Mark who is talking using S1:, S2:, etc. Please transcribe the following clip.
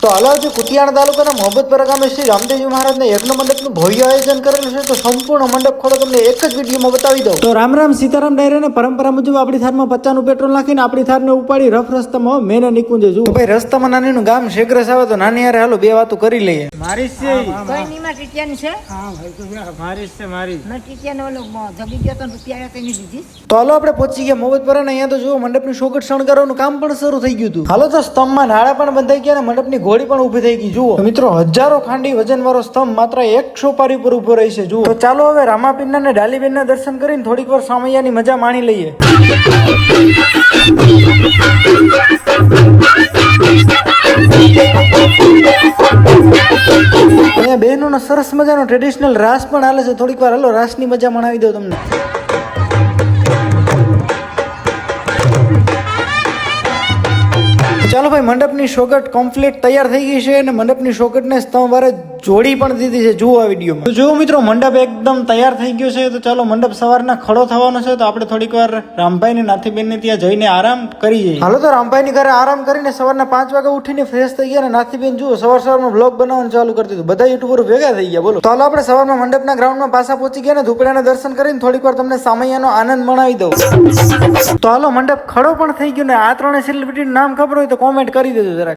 S1: તો હાલ જે કુતિયાણા તાલુકાના મોહબ્બતપરા ગામે શ્રી રામદેવજી મહારાજના યજ્ઞ મંડપનું ભવ્ય આયોજન કરેલું છે. તો સંપૂર્ણ મંડપ ખોળો તમને એક જ વિડીયોમાં બતાવી દઉં. તો રામ રામ સીતારામ ડાયરાને પરંપરા મુજબ આપણી થારમાં 50 નું પેટ્રોલ નાખીને આપણી થારને ઉપાડી રફ રસ્તામાં મેને નિકુંજે જુઓ. ભાઈ રસ્તામાં નાનીનું ગામ શેગ્રસ આવે તો નાની યાર હાલો બે વાતો કરી લઈએ. મારી છે
S2: કોઈ નીમાં ટીટિયાની છે?
S1: હા ભાઈ તો મારી છે મારી.
S2: મેં ટીટિયાને ઓલો જગી ગયો તો રૂપિયા કઈ દીધી.
S1: તો હાલો આપણે પહોંચી ગયા મોહબ્બતપરા ને. અહીંયા તો જુઓ મંડપની શોગટ શણગારવાનું કામ પણ શરૂ થઈ ગયું હતું. હાલો તો સ્તંભમાં નાળા પણ બંધાઈ ગયા અને મંડપની ઘોડી પણ ઊભી થઈ ગઈ. જુઓ મિત્રો હજારો ખાંડી વજન વાળો સ્તંભ માત્ર એક સોપારી પર ઉભો રહી છે. જુઓ તો ચાલો હવે રામાપીરના ને ડાલીબેનના દર્શન કરીને થોડીક વાર સામૈયાની મજા માણી લઈએ. અહીંયા બહેનોનો સરસ મજાનો ટ્રેડિશનલ રાસ પણ હાલે છે. થોડીક વાર હાલો રાસની મજા માણાવી દઉં તમને. ચાલો ભાઈ મંડપની શોગટ કમ્પ્લીટ તૈયાર થઈ ગઈ છે અને મંડપની શોગટને સ્તંભવારે જોડી પણ દીધી છે. જુઓ આ વિડીયોમાં. તો જુઓ મિત્રો મંડપ એકદમ તૈયાર થઈ ગયો છે. તો ચાલો મંડપ સવારના ખડો થવાનો છે. તો આપણે થોડીક વાર રામભાઈ ને નાથીબેન ને ત્યાં જઈને આરામ કરી જઈએ. હાલો તો રામભાઈ ની ઘરે આરામ કરીને સવારના 5 વાગે ઉઠીને ફ્રેશ થઈ ગયા. અને નાથીબેન જુઓ સવારમાં બ્લોગ બનાવવાનું ચાલુ કરી દીધું. બધા યુટ્યુબરો ભેગા થઈ ગયા. બોલો તો હાલો આપણે સવારમાં મંડપના ગ્રાઉન્ડમાં પાછા પહોંચી ગયા ને ધૂપડાના દર્શન કરીને થોડીક વાર તમને સામૈયાનો આનંદ મણાવી દઉં. તો હાલો મંડપ ખડો પણ થઈ ગયો ને આ ત્રણે સેલિબ્રિટી નામ ખબર હોય તો કોમેન્ટ કરી દેજો જરા.